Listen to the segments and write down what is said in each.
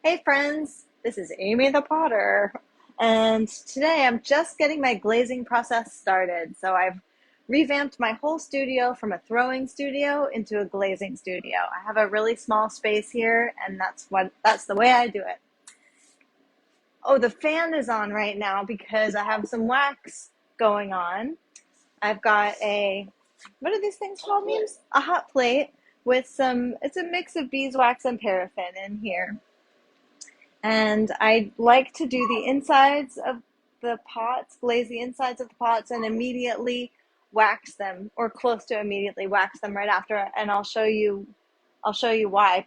Hey friends, this is Amy the Potter, and today I'm just getting my glazing process started. So I've revamped my whole studio from a throwing studio into a glazing studio. I have a really small space here, and that's the way I do it. Oh, the fan is on right now because I have some wax going on. I've got what are these things called, Neems? A hot plate with it's a mix of beeswax and paraffin in here. And I like to do the insides of the pots, glaze the insides of the pots, and immediately wax them, or close to immediately wax them right after. And I'll show you why, I'll tell you why,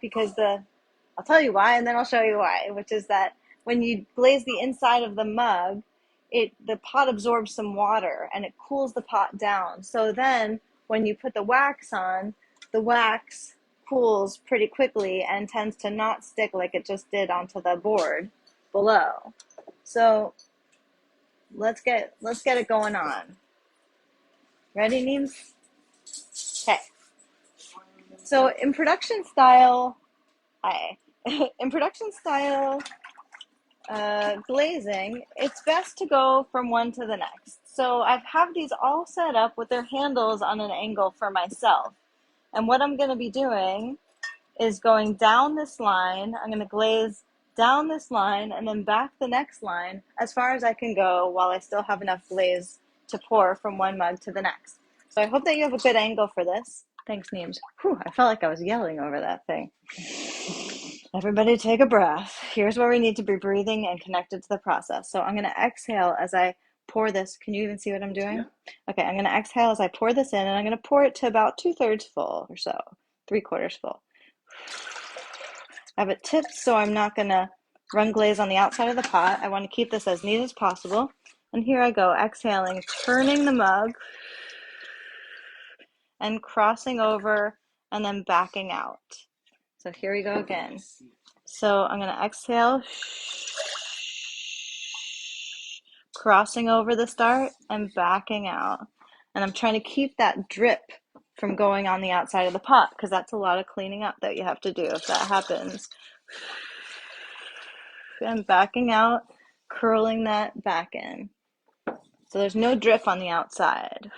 and then I'll show you why, which is that when you glaze the inside of the mug, the pot absorbs some water and it cools the pot down. So then when you put the wax on, the wax cools pretty quickly and tends to not stick like it just did onto the board below. So let's get it going on. Ready, Neems? Okay. So in production style, in production style glazing, it's best to go from one to the next. So I have these all set up with their handles on an angle for myself. And what I'm going to be doing is going down this line. I'm going to glaze down this line and then back the next line as far as I can go while I still have enough glaze to pour from one mug to the next. So I hope that you have a good angle for this. Thanks, Neems. Whew, I felt like I was yelling over that thing. Everybody take a breath. Here's where we need to be breathing and connected to the process. So I'm going to exhale as I pour this. Can you even see what I'm doing? Yeah. Okay, I'm going to exhale as I pour this in, and I'm going to pour it to about 2/3 full or so, 3/4 full. I have it tipped, so I'm not going to run glaze on the outside of the pot. I want to keep this as neat as possible. And here I go, exhaling, turning the mug and crossing over and then backing out. So here we go again. So I'm going to exhale, crossing over the start and backing out. And I'm trying to keep that drip from going on the outside of the pot because that's a lot of cleaning up that you have to do if that happens. And backing out, curling that back in. So there's no drip on the outside.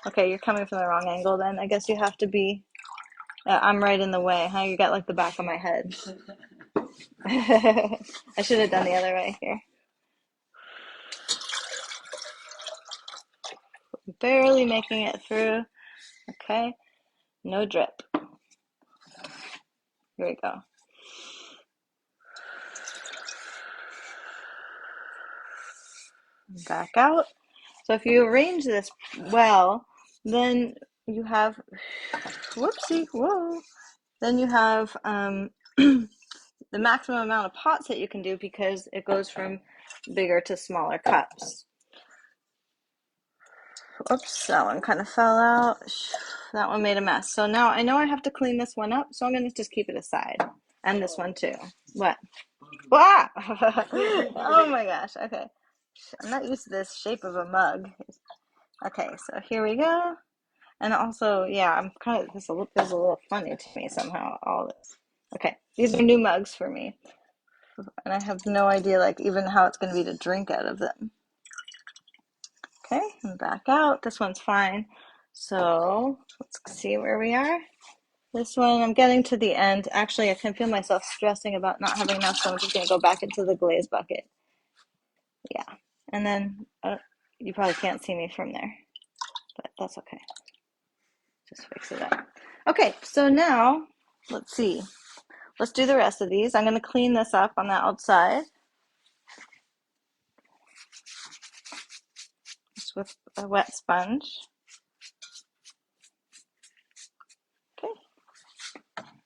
Okay, you're coming from the wrong angle then. I guess you have to be, I'm right in the way, huh? You got like the back of my head. I should have done the other way here. Barely making it through. Okay, no drip. Here we go. Back out. So if you arrange this well, then you have, whoopsie, whoa. Then you have the maximum amount of pots that you can do because it goes from bigger to smaller cups. Oops, that one kind of fell out. That one made a mess. So now I know I have to clean this one up, so I'm going to just keep it aside. And this one too. What? Ah! Oh my gosh. Okay. I'm not used to this shape of a mug. Okay, so here we go. And also, yeah, I'm kind of, this feels a little funny to me somehow, all this. Okay, these are new mugs for me. And I have no idea, like, even how it's going to be to drink out of them. Okay, and back out. This one's fine. So, let's see where we are. This one, I'm getting to the end. Actually, I can feel myself stressing about not having enough, so I'm just going to go back into the glaze bucket. Yeah, and then you probably can't see me from there, but that's okay. Just fix it up. Okay, so now, let's see. Let's do the rest of these. I'm going to clean this up on the outside. Just with a wet sponge. Okay.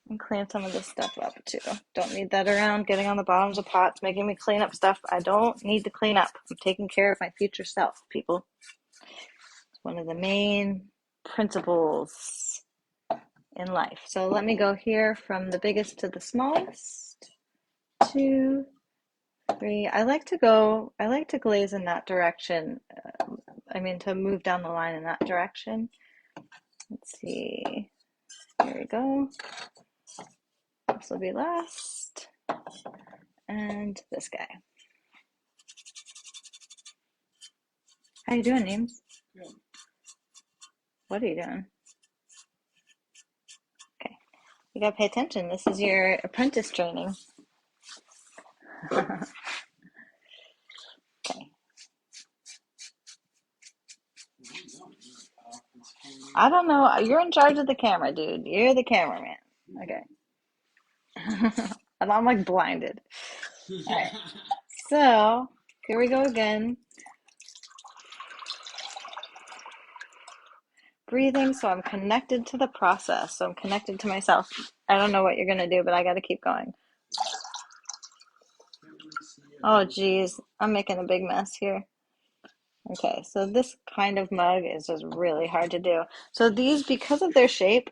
And clean some of this stuff up too. Don't need that around getting on the bottoms of pots, making me clean up stuff I don't need to clean up. I'm taking care of my future self, people. It's one of the main principles in life. So let me go here from the biggest to the smallest. 2, 3. I like to glaze in that direction. To move down the line in that direction. Let's see. Here we go. This will be last. and this guy. How you doing, Neems? Good. What are you doing? Okay, you gotta pay attention. This is your apprentice training. Okay. I don't know. You're in charge of the camera, dude. You're the cameraman. Okay. And I'm like blinded. All right. So here we go again. Breathing, so I'm connected to the process. So I'm connected to myself. I don't know what you're gonna do, but I gotta keep going. Oh geez, I'm making a big mess here. Okay, so this kind of mug is just really hard to do. So these, because of their shape,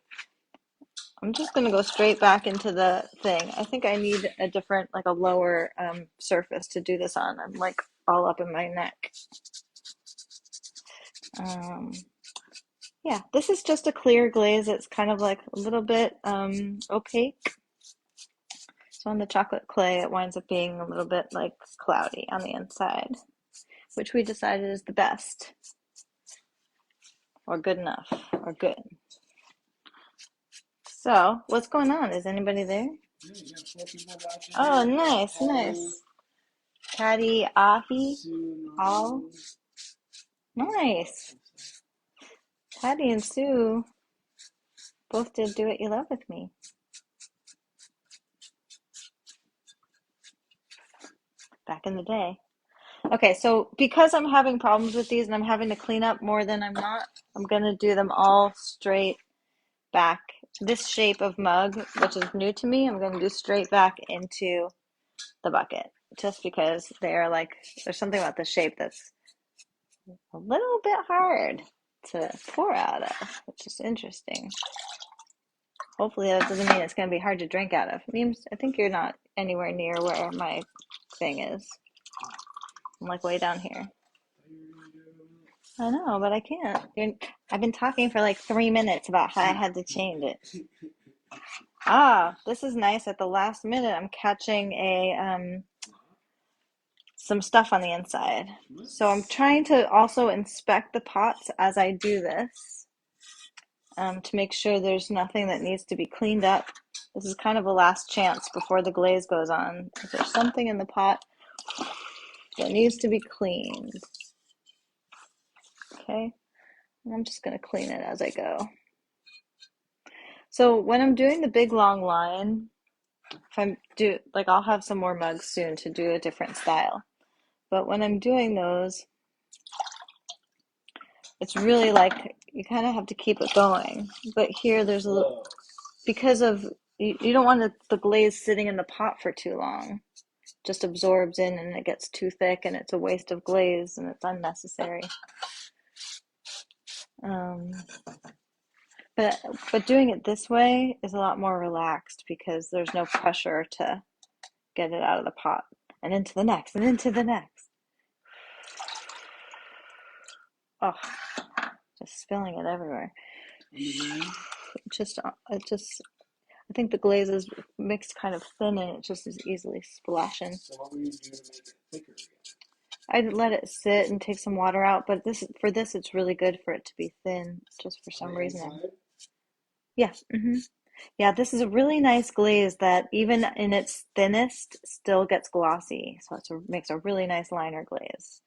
I'm just gonna go straight back into the thing. I think I need a different, like a lower surface to do this on. I'm like all up in my neck. Um, yeah, this is just a clear glaze. It's kind of like a little bit opaque. So on the chocolate clay, it winds up being a little bit like cloudy on the inside, which we decided is the best, or good enough, or good. So, what's going on? Is anybody there? Yeah, you got 4 people watching. Oh, nice, nice. Patty, Ahi, all. Nice. Patty and Sue both did Do What You Love with me. Back in the day. Okay, so because I'm having problems with these and I'm having to clean up more than I'm not, I'm going to do them all straight back. This shape of mug, which is new to me, I'm going to do straight back into the bucket. Just because they're like, there's something about the shape that's a little bit hard to pour out of, which is interesting. Hopefully that doesn't mean it's going to be hard to drink out of. Neems, I think you're not anywhere near where my thing is. I'm like way down here. I know, but I can't. I've been talking for like 3 minutes about how I had to change it. Ah, this is nice. At the last minute, I'm catching some stuff on the inside. So I'm trying to also inspect the pots as I do this, to make sure there's nothing that needs to be cleaned up. This is kind of a last chance before the glaze goes on. If there's something in the pot that needs to be cleaned. Okay, and I'm just going to clean it as I go. So when I'm doing the big long line, I'll have some more mugs soon to do a different style. But when I'm doing those, it's really like you kind of have to keep it going. But here there's a little, because of, you don't want the glaze sitting in the pot for too long. It just absorbs in and it gets too thick and it's a waste of glaze and it's unnecessary. But doing it this way is a lot more relaxed because there's no pressure to get it out of the pot and into the next and into the next. Oh, just spilling it everywhere. I think the glaze is mixed kind of thin and it just is easily splashing. So what will you do to make it thicker again? I'd let it sit and take some water out, but for this it's really good for it to be thin, just for some reason. Yeah. Yeah, this is a really nice glaze that even in its thinnest still gets glossy. So it makes a really nice liner glaze.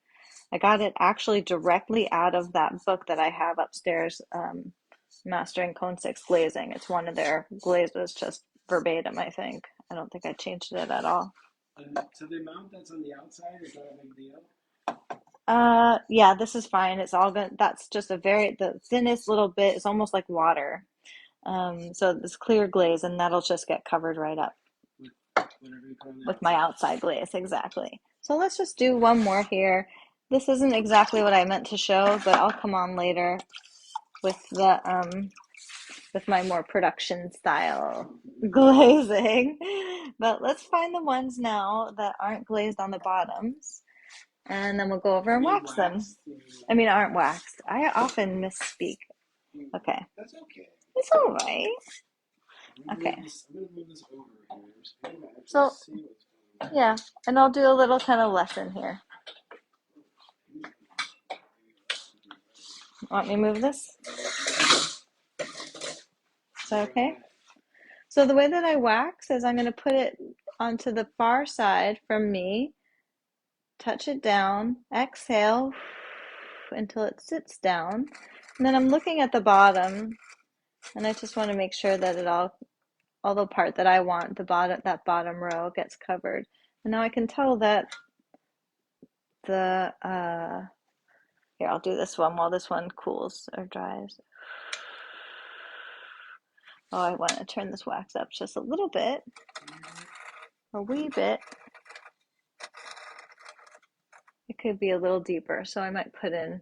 I got it actually directly out of that book that I have upstairs, Mastering Cone 6 Glazing. It's one of their glazes, just verbatim, I think. I don't think I changed it at all. So the amount that's on the outside, is that a big deal? Yeah, this is fine. It's all good. That's just the thinnest little bit is almost like water. So this clear glaze, and that'll just get covered right up with my outside glaze, exactly. So let's just do one more here. This isn't exactly what I meant to show, but I'll come on later with with my more production style glazing. But let's find the ones now that aren't glazed on the bottoms, and then we'll go over and wax them. I mean, aren't waxed. I often misspeak. Okay. That's okay. It's all right. Okay. I'm gonna move this over here. So Yeah, and I'll do a little kind of lesson here. Want me to move this? Is that okay? So the way that I wax is I'm going to put it onto the far side from me, touch it down, exhale until it sits down. And then I'm looking at the bottom, and I just want to make sure that all the part that I want, that bottom row gets covered. And now I can tell that here, I'll do this one while this one cools or dries. Oh, I want to turn this wax up just a little bit, a wee bit. It could be a little deeper, so I might put in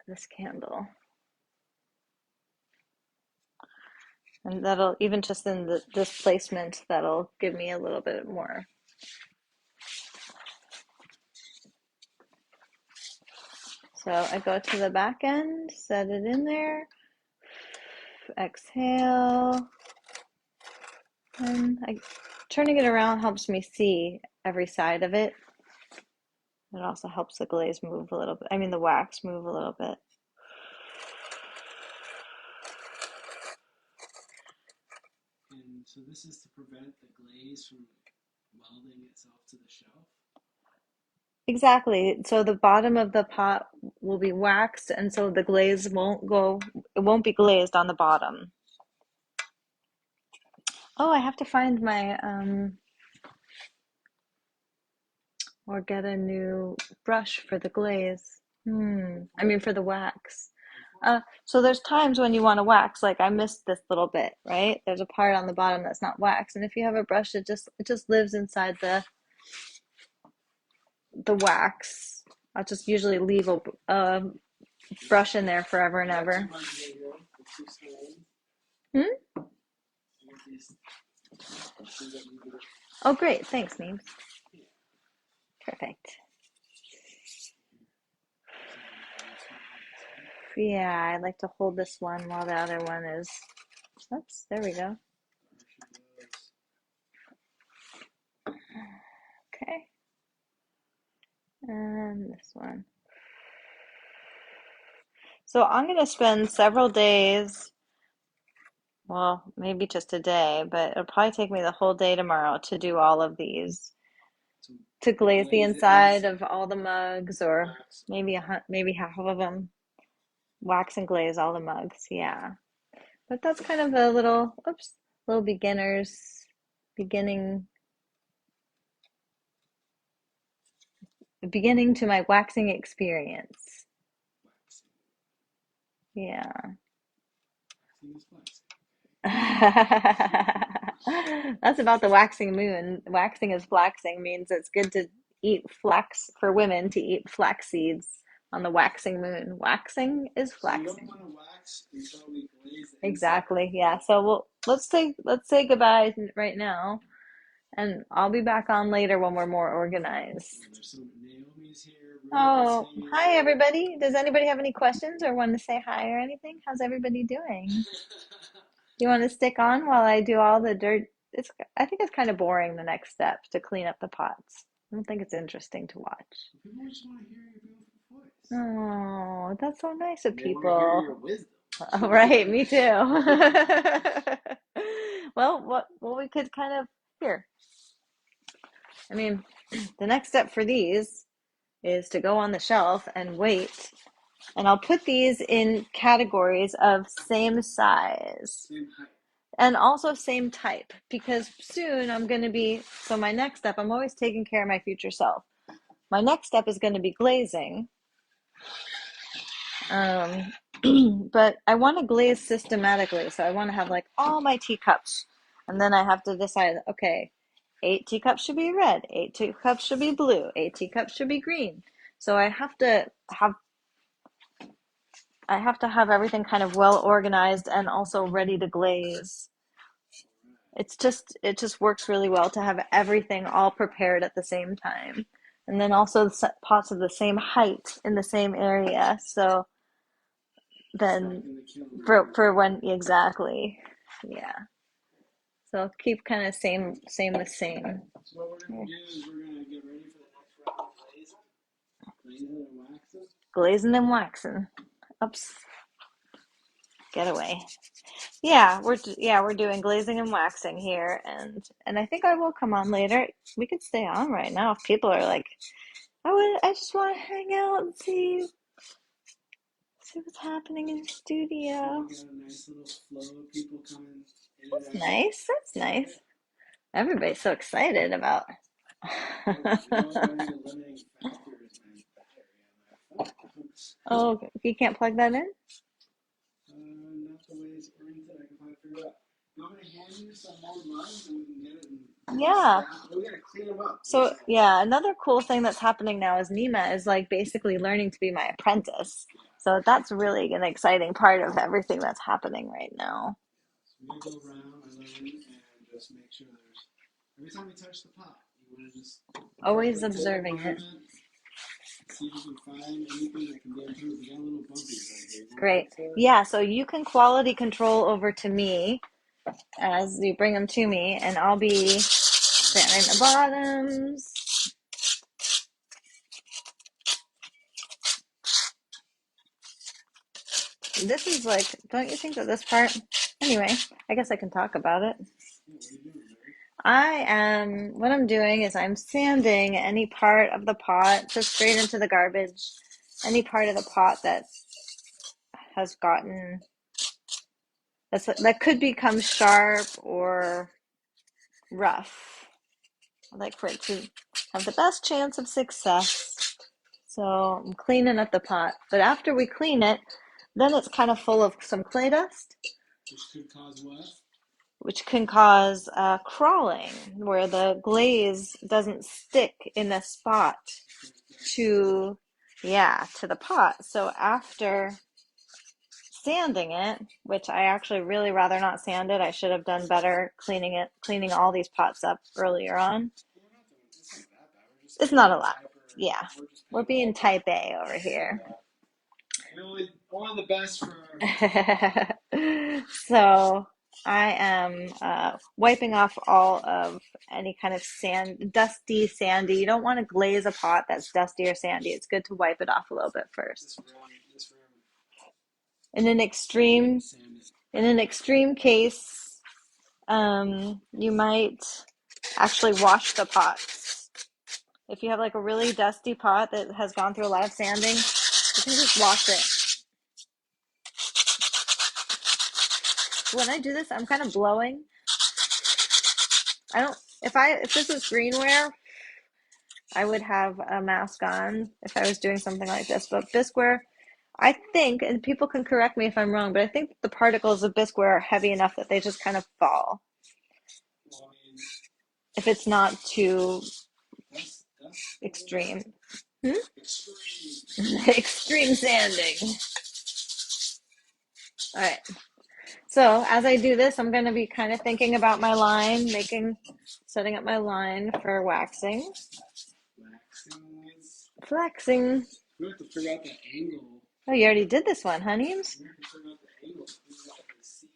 this candle. And that'll, even just in this placement, that'll give me a little bit more. So I go to the back end, set it in there, exhale, and turning it around helps me see every side of it. It also helps the glaze move a little bit. I mean, the wax move a little bit. And so this is to prevent the glaze from welding itself to the shelf? Exactly. So the bottom of the pot will be waxed, and so the glaze it won't be glazed on the bottom. Oh, I have to find my, or get a new brush for the glaze. I mean for the wax. So there's times when you want to wax, like I missed this little bit, right? There's a part on the bottom that's not waxed, and if you have a brush, it just lives inside the wax. I'll just usually leave a brush in there forever and ever. Hmm? Oh, great. Thanks, Neems. Perfect. Yeah, I like to hold this one while the other one is. Oops, there we go. Okay. And this one. So I'm going to spend several days, well, maybe just a day, but it'll probably take me the whole day tomorrow to do all of these, to glaze the inside of all the mugs, or maybe half of them, wax and glaze all the mugs. Yeah. But that's kind of a little beginning beginning to my waxing experience. Yeah. That's about the waxing moon. Waxing is flaxing means it's good to eat flax, for women to eat flax seeds on the waxing moon. Waxing is So you don't flaxing. want to wax until we glaze the inside. Exactly. Yeah. So let's say goodbye right now, and I'll be back on later when we're more organized. There's some Naomi's here. Oh, Ruth is hi here. everybody. Does anybody have any questions or want to say hi or anything? How's everybody doing? You want to stick on while I do all the dirt? I think it's kind of boring, the next step to clean up the pots. I don't think it's interesting to watch. People just want to hear your beautiful voice. Oh, that's so nice of They want to hear people. your wisdom. Oh, right, me too. Well, we could kind of here. I mean, the next step for these is to go on the shelf and wait. And I'll put these in categories of same size. Same height. And also same type, because soon I'm going to be, so my next step, I'm always taking care of my future self. My next step is going to be glazing. But I want to glaze systematically. So I want to have like all my teacups. And then I have to decide, okay, 8 teacups should be red, 8 teacups should be blue, 8 teacups should be green. So I have to have everything kind of well organized and also ready to glaze. It just works really well to have everything all prepared at the same time. And then also pots of the same height in the same area. So then for when exactly. Yeah. So I'll keep kind of same with same. So what we're gonna do is we're gonna get ready for the next round of glazing and waxing. Glazing and waxing. Oops, get away. Yeah, we're doing glazing and waxing here, and I think I will come on later. We could stay on right now if people are like, I just want to hang out and see what's happening in the So studio. we got a nice little flow of people coming in and That's out. nice. That's nice. Everybody's so excited about. Oh, you know what might be a limiting factor is my battery on my phone. Oh, you can't plug that in? Not the way it's oriented. I can probably figure it out. You want me to hand you some more mugs and we can get it and Yeah. stack? We gotta clean them up. So yeah, another cool thing that's happening now is Nima is like basically learning to be my apprentice. Yeah. So that's really an exciting part of everything that's happening right now. So we go around, I let in, and just make sure there's. Every time you touch the pot, you want to just Always pull observing around it. it, see if you can find anything that can be improved. We got little bumpies right here. You want to Great. look for it? Yeah, so you can quality control over to me as you bring them to me, and I'll be sanding the bottoms. This is like, don't you think that this part, anyway, I guess I can talk about it. Yeah, what are you doing, Barry? What I'm doing is I'm sanding any part of the pot just straight into the garbage. Any part of the pot that has gotten, that could become sharp or rough. I like for it to have the best chance of success. So I'm cleaning up the pot. But after we clean it, then it's kind of full of some clay dust, Which could cause what? which can cause crawling, where the glaze doesn't stick in a spot to, yeah, to the pot. So after sanding it, which I actually really rather not sand it, I should have done better cleaning all these pots up earlier on. We're not doing. It's not that bad. We're just It's kind of not a being lot. hyper. Yeah, We're just we're paying being attention. type A over here. Yeah. We only the best for. So I am wiping off all of any kind of sand, dusty, sandy. You don't want to glaze a pot that's dusty or sandy. It's good to wipe it off a little bit first. This room, In an extreme, sanded. in an extreme case, you might actually wash the pots. If you have like a really dusty pot that has gone through a lot of sanding, you can just wash it. When I do this, I'm kind of blowing. I don't, if this was greenware, I would have a mask on if I was doing something like this. But bisqueware, I think, and people can correct me if I'm wrong, but I think the particles of bisqueware are heavy enough that they just kind of fall Well, I mean, if it's not too that's extreme. Hmm? extreme. Extreme sanding. All right. So as I do this, I'm going to be kind of thinking about my line, setting up my line for waxing. Waxing is. Flexing. We have to figure out the angle. Oh, you already did this one, honeys? We have to figure out the angle. We have to see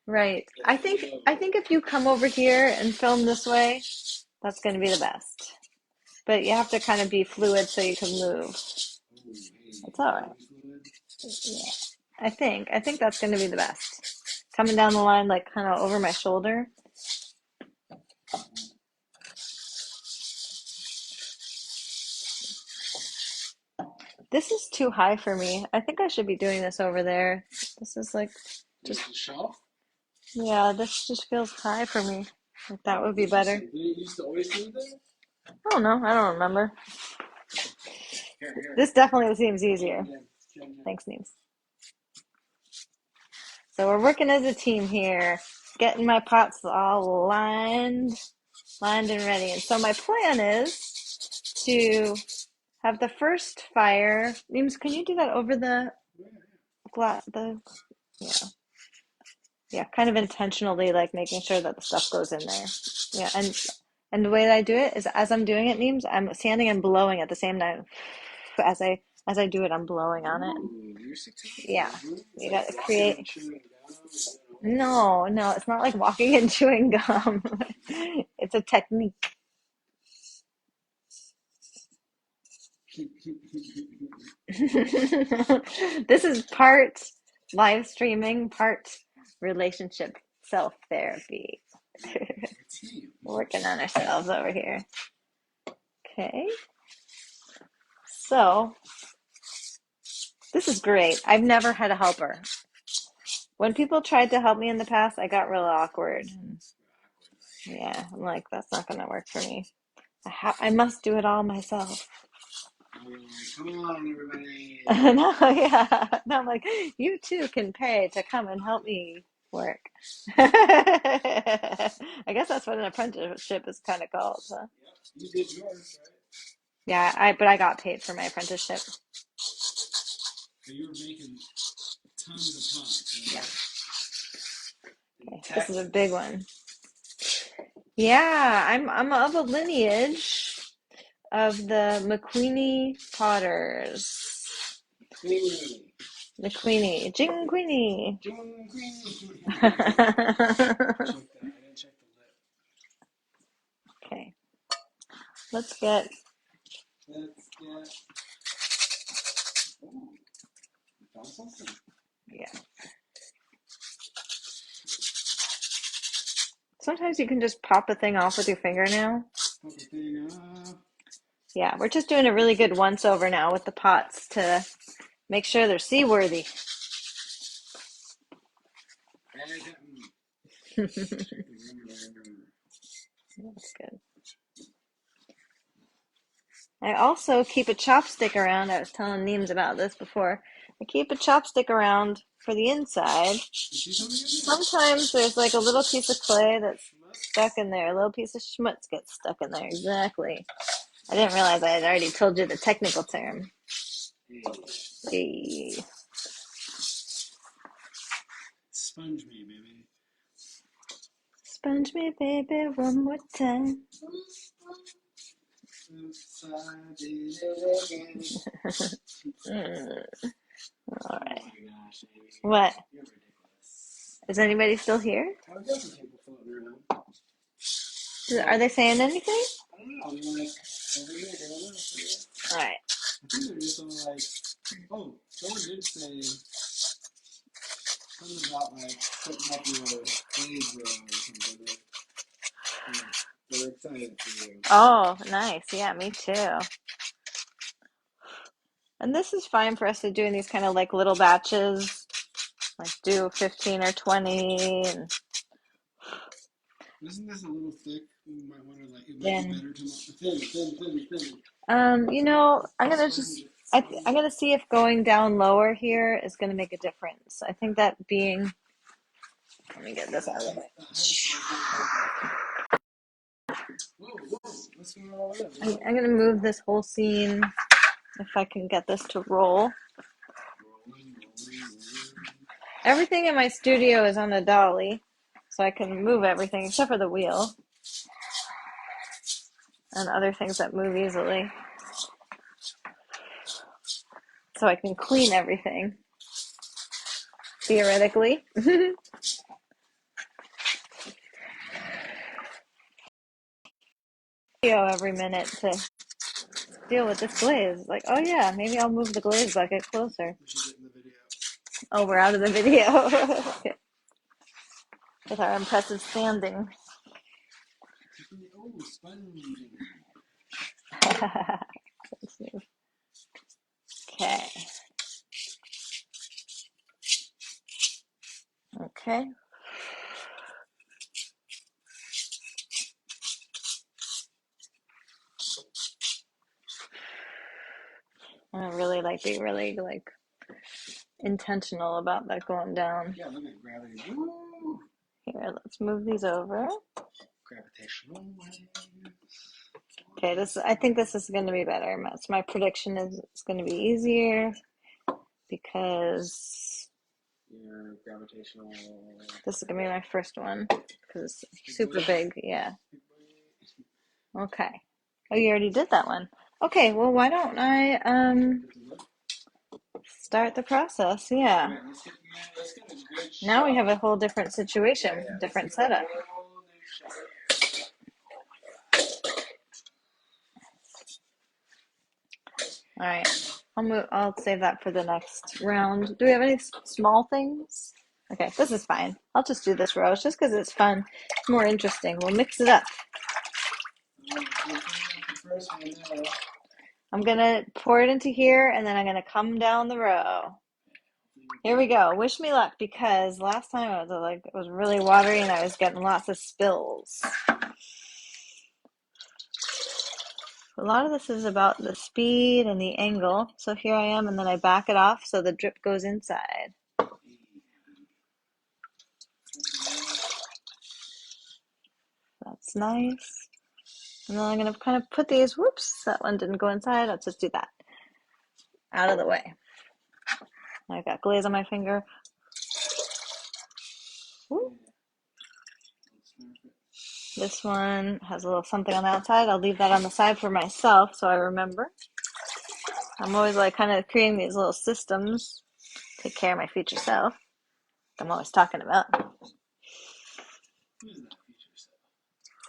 Right. the I think flow. I think if you come over here and film this way, that's going to be the best. But you have to kind of be fluid so you can move. Oh, hey, That's all right. fluid. Yeah. I think that's going to be the best. Coming down the line like kind of over my shoulder. This is too high for me. I think I should be doing this over there. This is like Just the shelf. yeah, this just feels high for me. Like that would be better. Did it used to always do there? I don't know. I don't remember. Here. This definitely seems easier. Jen. Thanks, Neems. So we're working as a team here, getting my pots all lined and ready. And so my plan is to have the first fire. Neems, can you do that over the glass? Yeah, yeah, kind of intentionally, like making sure that the stuff goes in there. Yeah, and the way that I do it is as I'm doing it, Neems, I'm sanding and blowing at the same time. As I do it, I'm blowing on it. Ooh, you're successful. Yeah, you got to create. No, no, it's not like walking and chewing gum. It's a technique. This is part live streaming, part relationship self therapy. Working on ourselves over here. Okay, so this is great. I've never had a helper. When people tried to help me in the past, I got real awkward. Yeah, I'm like, that's not gonna work for me. I must do it all myself. Come on, everybody. No, yeah. No, I'm like, you too can pay to come and help me work. I guess that's what an apprenticeship is kind of called. Huh? Yep, you did yours, right? Yeah, but I got paid for my apprenticeship. So you were making tons of pots, Yeah. right? In Okay. This is a big Texas. one. Yeah, I'm of a lineage of the McQueenie Potters. Queenie. McQueenie, Jing Queenie. June Queenie. Check that. I didn't check the lip. Okay, let's get. Let's get. Oh, we found something. Yeah. Sometimes you can just pop a thing off with your fingernail. Pop the thing off. Yeah, we're just doing a really good once over now with the pots to make sure they're seaworthy. That's good. I also keep a chopstick around. I was telling Neems about this before. I keep a chopstick around for the inside. Sometimes there's like a little piece of clay that's stuck in there. A little piece of schmutz gets stuck in there. Exactly. I didn't realize I had already told you the technical term. Hey. Sponge me, baby. Sponge me, baby, one more time. Oops, I did it again. All right. Oh my gosh, Amy. What? You're ridiculous. Is anybody still here? I've got some people floating around. Are they saying anything? I don't know. They're like, over here, girl. All right. I think they're just all like, oh, someone did say something about like putting up your Glaze row or something. They're excited for you. Oh, nice. Yeah, me too. And this is fine for us to do in these kind of like little batches, like do 15 or 20 and Isn't this a little thick? You might want to like. It might be then better to thin. I'm gonna just I'm gonna see if going down lower here is gonna make a difference. I think that being let me get this out of the way. Whoa, what's going on with I'm gonna move this whole scene if I can get this to roll. Rolling. Everything in my studio is on a dolly, so I can move everything except for the wheel and other things that move easily. So I can clean everything, theoretically. Every minute to deal with this glaze. Like, oh yeah, maybe I'll move the glaze bucket closer. We should get in the video. Oh, we're out of the video. With our impressive standing. Oh, sponging. Okay. Okay. I really like be really like intentional about that going down. Yeah, look at gravity. Woo! Here, let's move these over. Gravitational waves. Okay, I think this is going to be better. So my prediction is it's going to be easier because Your gravitational. this is going to be my first one because it's super big. Yeah. Okay. Oh, you already did that one. Okay, well, why don't I start the process. Yeah. Right, let's get a good Now we shot. have a whole different Yeah, situation, yeah. Let's different get a setup. whole new shot. All right. I'll save that for the next round. Do we have any small things? Okay, this is fine. I'll just do this roast just because it's fun. It's more interesting. We'll mix it up. You're cleaning up the first one now. I'm gonna pour it into here and then I'm gonna come down the row. Here we go. Wish me luck because last time it was really watery and I was getting lots of spills. A lot of this is about the speed and the angle. So here I am and then I back it off so the drip goes inside. That's nice. And then I'm gonna kind of put these, whoops, that one didn't go inside. Let's just do that. Out of the way. I've got glaze on my finger. Whoop. This one has a little something on the outside. I'll leave that on the side for myself so I remember. I'm always like kind of creating these little systems. Take care of my future self. I'm always talking about.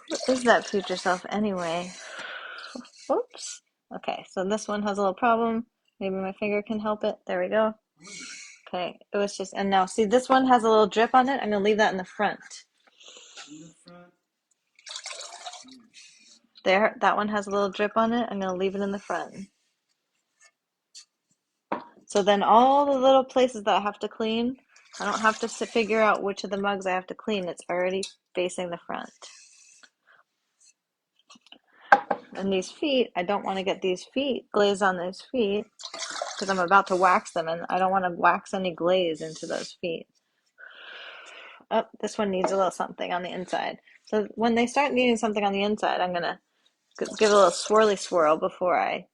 What is that future self anyway? Oops. Okay, so this one has a little problem. Maybe my finger can help it. There we go. Okay, it was just, and now see this one has a little drip on it. I'm gonna leave that in the front. In the front. There, that one has a little drip on it. I'm gonna leave it in the front. So then all the little places that I have to clean, I don't have to figure out which of the mugs I have to clean. It's already facing the front. And these feet, I don't want to get these feet, glaze on those feet, because I'm about to wax them, and I don't want to wax any glaze into those feet. Oh, this one needs a little something on the inside. So when they start needing something on the inside, I'm going to give it a little swirly swirl before I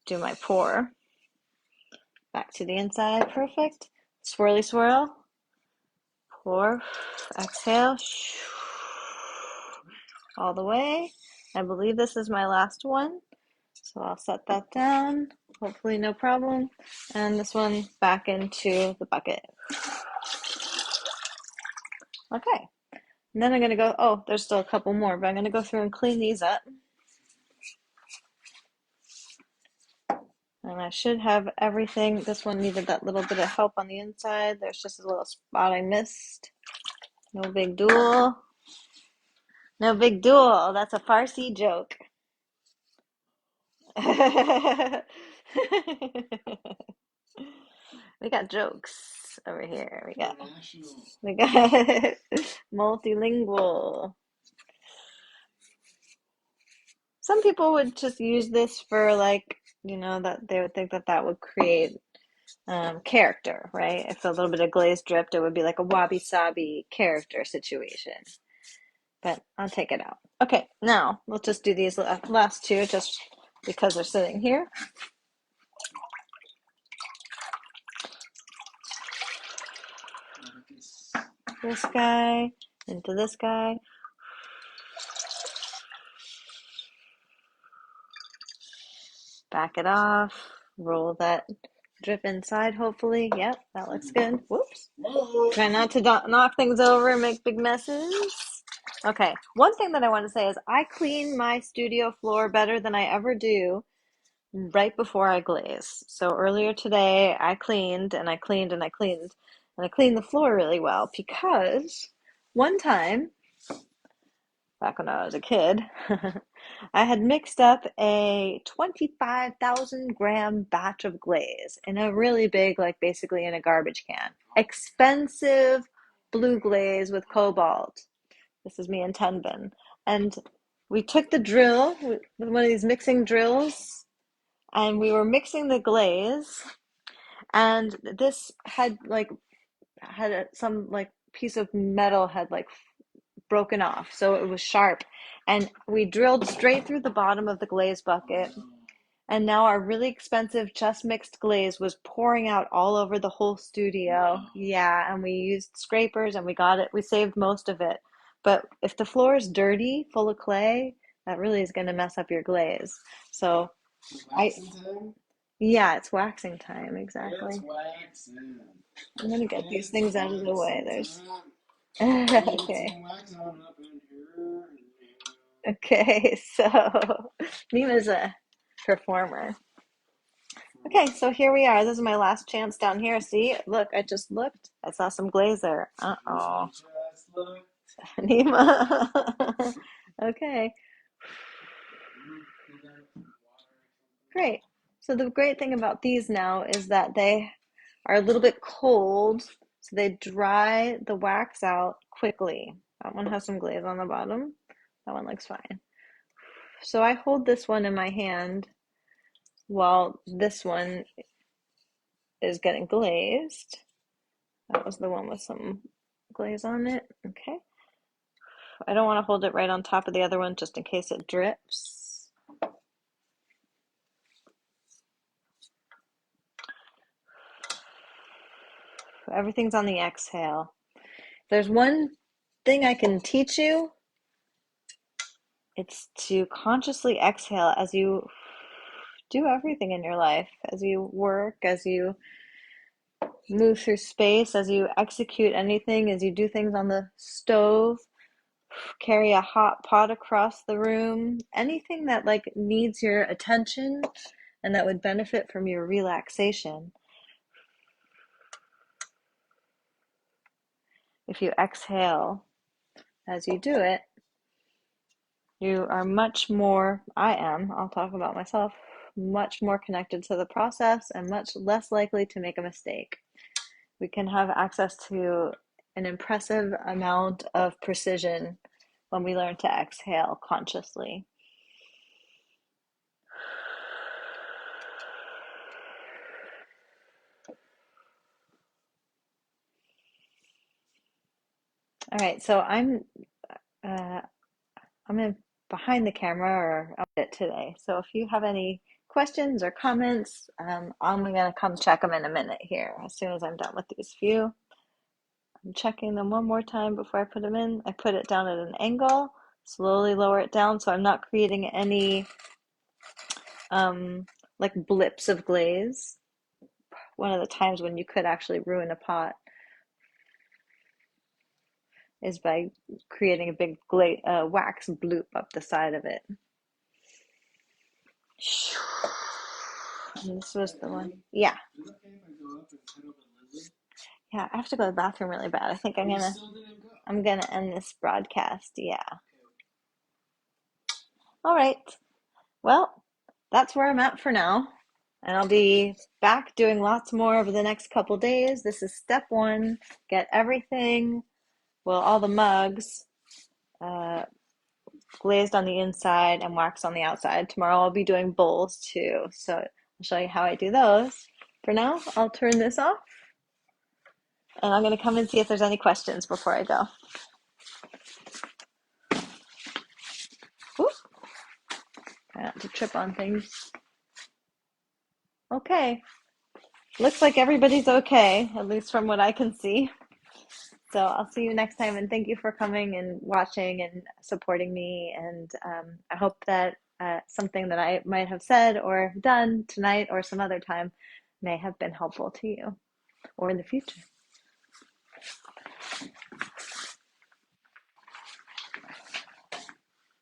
do my pour. Back to the inside, perfect. Swirly swirl. Pour, exhale, all the way. I believe this is my last one, so I'll set that down. Hopefully no problem. And this one back into the bucket. Okay, and then I'm gonna go, oh, there's still a couple more, but I'm gonna go through and clean these up. And I should have everything. This one needed that little bit of help on the inside. There's just a little spot I missed. No big deal. No big deal. That's a Farsi joke. We got jokes over here. We got multilingual. Some people would just use this for like, that they would think that that would create character, right? If a little bit of glaze dripped, it would be like a wabi-sabi character situation. But I'll take it out. Okay, now let's just do these last two just because they're sitting here. This guy into this guy. Back it off. Roll that drip inside, hopefully. Yep, that looks good. Whoops. Try not to knock things over and make big messes. Okay, one thing that I want to say is I clean my studio floor better than I ever do right before I glaze. So earlier today, I cleaned and I cleaned and I cleaned and I cleaned the floor really well because one time, back when I was a kid, I had mixed up a 25,000 gram batch of glaze in a really big, like basically in a garbage can. Expensive blue glaze with cobalt. This is me in Tenbin. And we took the drill, one of these mixing drills, and we were mixing the glaze. And this some like piece of metal had like broken off, so it was sharp. And we drilled straight through the bottom of the glaze bucket. And now our really expensive just mixed glaze was pouring out all over the whole studio. Yeah, and we used scrapers and we got it. We saved most of it. But if the floor is dirty, full of clay, that really is going to mess up your glaze. So I Yeah, it's waxing time, It's exactly. waxing. I'm gonna get these It's things out of the way. waxing There's time. Let me get okay. some wax on up in here. Okay, so Nima's a performer. Okay, Performer. so here we are. This is my last chance down here. See, look, I just looked. I saw some glazer. You Uh-oh. just look. Nima. Okay, Pull that up from the water or something. great. So the great thing about these now is that they are a little bit cold, so they dry the wax out quickly. That one has some glaze on the bottom. That one looks fine. So I hold this one in my hand while this one is getting glazed. That was the one with some glaze on it. Okay. I don't want to hold it right on top of the other one just in case it drips. Everything's on the exhale. There's one thing I can teach you. It's to consciously exhale as you do everything in your life, as you work, as you move through space, as you execute anything, as you do things on the stove, carry a hot pot across the room, anything that like needs your attention and that would benefit from your relaxation. If you exhale as you do it, you are much more, I'll talk about myself, much more connected to the process and much less likely to make a mistake. We can have access to an impressive amount of precision when we learn to exhale consciously. All right, so uh, I'm in behind the camera or a bit today. So if you have any questions or comments, I'm gonna come check them in a minute here as soon as I'm done with these few. I'm checking them one more time before I put them in. I put it down at an angle, slowly lower it down so I'm not creating any um, like blips of glaze. One of the times when you could actually ruin a pot is by creating a big wax bloop up the side of it. And this was the one. Yeah, Is it okay if I go up and cut open Lily? yeah. I have to go to the bathroom really bad. I think You still didn't go. I'm gonna end this broadcast. Yeah. Okay. All right. Well, that's where I'm at for now. And I'll be back doing lots more over the next couple days. This is step one. Get everything, well, all the mugs, uh, glazed on the inside and waxed on the outside. Tomorrow I'll be doing bowls too. So I'll show you how I do those. For now, I'll turn this off and I'm going to come and see if there's any questions before I go. Ooh, try not to trip on things. Okay. Looks like everybody's okay, at least from what I can see. So I'll see you next time, and thank you for coming and watching and supporting me. And I hope that something that I might have said or done tonight or some other time may have been helpful to you or in the future.